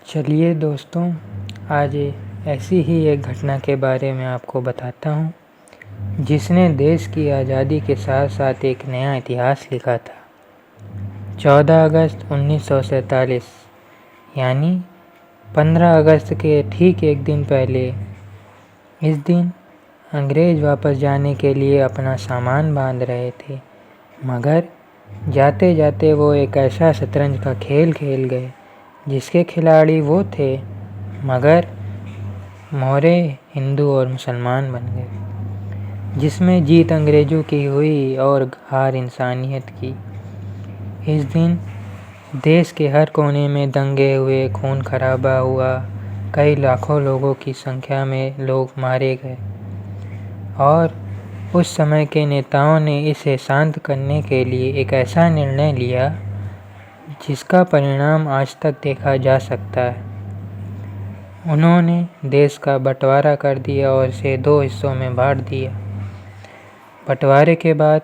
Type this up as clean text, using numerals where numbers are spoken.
चलिए दोस्तों, आज ऐसी ही एक घटना के बारे में आपको बताता हूँ जिसने देश की आज़ादी के साथ साथ एक नया इतिहास लिखा था। 14 अगस्त 1947 यानी 15 अगस्त के ठीक एक दिन पहले इस दिन अंग्रेज़ वापस जाने के लिए अपना सामान बांध रहे थे, मगर जाते जाते वो एक ऐसा शतरंज का खेल खेल गए जिसके खिलाड़ी वो थे, मगर मोहरे हिंदू और मुसलमान बन गए, जिसमें जीत अंग्रेज़ों की हुई और हार इंसानियत की। इस दिन देश के हर कोने में दंगे हुए, खून खराबा हुआ, कई लाखों लोगों की संख्या में लोग मारे गए और उस समय के नेताओं ने इसे शांत करने के लिए एक ऐसा निर्णय लिया जिसका परिणाम आज तक देखा जा सकता है। उन्होंने देश का बंटवारा कर दिया और इसे 2 हिस्सों में बांट दिया। बंटवारे के बाद